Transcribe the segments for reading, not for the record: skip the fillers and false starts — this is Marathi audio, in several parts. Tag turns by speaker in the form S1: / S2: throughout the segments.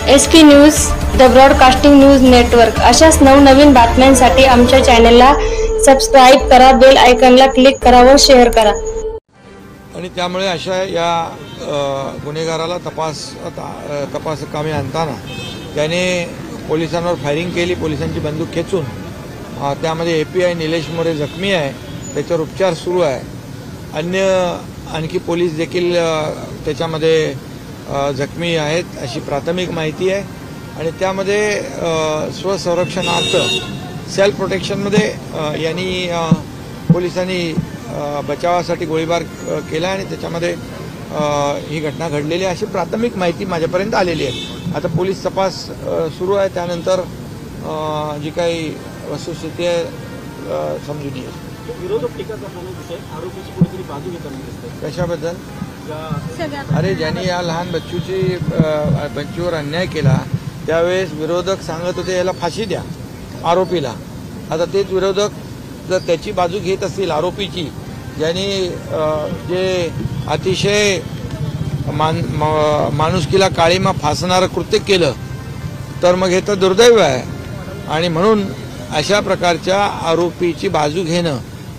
S1: SK news, the broadcasting news network अशाच नवनवीन बातम्यांसाठी आमच्या चॅनलला सबस्क्राइब करा, बेल आयकॉनला क्लिक करा व शेअर करा।
S2: आणि त्यामुळे अशा या गुन्हेगाराला तपास कामी आणताना त्याने पोलिसांवर फायरिंग केली, पोलिसांची बंदूक खेचून। त्यामध्ये API निलेश मोरे जखमी आहे, त्याच्यावर उपचार सुरू आहे। आणखी पोलीस देखील त्याच्यामध्ये जखमी आहेत अशी प्राथमिक माहिती आहे। आणि त्यामध्ये स्वसंरक्षणार्थ सेल्फ प्रोटेक्शनमध्ये यांनी पोलिसांनी बचावासाठी गोळीबार केला आणि त्याच्यामध्ये ही घटना घडलेली अशी प्राथमिक माहिती माझ्यापर्यंत आलेली आहे। आता पोलीस तपास सुरू आहे, त्यानंतर जी काही वस्तुस्थिती आहे समजून येईल।
S3: विरोधक टीका करताना विषय आरोपीची कुठेतरी बाजू घेताना
S2: कशाबद्दल? अरे ज्यांनी या लहान बच्चूवर अन्याय केला त्यावेळेस विरोधक सांगत होते याला फाशी द्या आरोपीला। आता तेच विरोधक जर त्याची बाजू घेत असतील आरोपीची, ज्यांनी जे अतिशय माणुसकीला काळीमा फासणारं कृत्य केलं, तर मग हे तर दुर्दैव आहे। आणि म्हणून अशा प्रकारच्या आरोपीची बाजू घेणं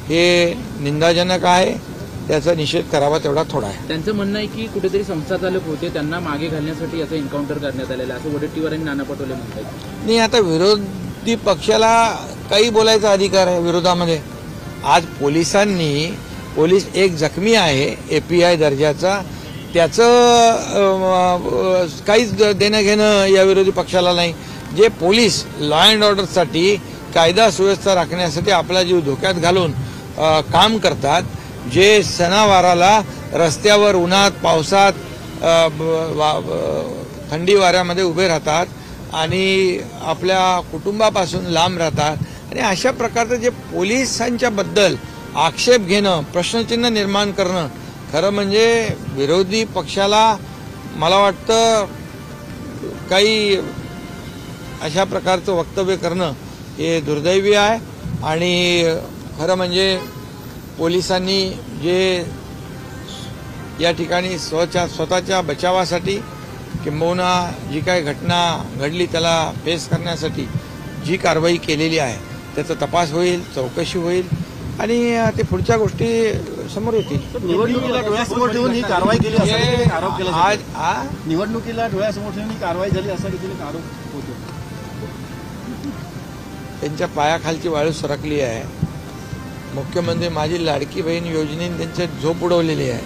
S2: हे निंदाजनक आहे, त्याचा निषेध करावा तेवढा थोडा आहे।
S3: त्यांचं म्हणणं आहे की कुठेतरी संस्था चालक होते, त्यांना मागे घालण्यासाठी याचं एन्काउंटर करण्यात आलेलं आहे असं वडेट्टीवार आणि नाना पटोले म्हणतात।
S2: नाही, आता विरोधी पक्षाला काही बोलायचा अधिकार आहे विरोधामध्ये। आज पोलीस एक जखमी आहे API दर्जाचा, त्याचं काहीच देणं घेणं या विरोधी पक्षाला नाही। जे पोलीस लॉ अँड ऑर्डरसाठी, कायदा सुव्यवस्था राखण्यासाठी आपला जीव धोक्यात घालून काम करतात, जे सणावाराला रस्त्यावर उन्हात पावसात थंडी वाऱ्यामध्ये उभे राहतात आणि आपल्या कुटुंबापासून लांब राहतात, आणि अशा प्रकारचं जे पोलिसांच्या बद्दल आक्षेप घेणं, प्रश्नचिन्ह निर्माण करणं, खरं म्हणजे विरोधी पक्षाला मला वाटतं काही अशा प्रकारचं वक्तव्य करणं हे दुर्दैवी आहे। आणि खरं म्हणजे पोलिसांनी जे या ठिकाणी स्वतःच्या बचावासाठी किंबहुना जी काही घटना घडली त्याला फेस करण्यासाठी जी कारवाई केलेली आहे त्याचा तपास होईल, चौकशी होईल आणि ते पुढच्या गोष्टी समोर येतील।
S4: निवडणुकीला डोळ्यासमोर ठेवून ही कारवाई केली असं आरोप केला। निवडणुकीला डोळ्यासमोर ठेवून ही कारवाई झाली असा देखील आरोप होतो।
S2: त्यांच्या पायाखालची वाळू सरकली आहे। मुख्यमंत्री माझी लाडकी बहीण योजनेने त्यांचे झोप उडवलेली आहे,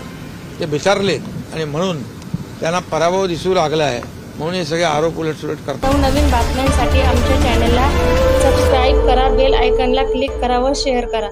S2: ते बिचारलेत आणि म्हणून त्यांना पराभव दिसू लागला आहे, म्हणून हे सगळे आरोप उलटसुलट करतात।
S1: नवीन बातम्यांसाठी आमच्या चॅनलला सबस्क्राइब करा, बेल आयकॉनला क्लिक करा व शेअर करा।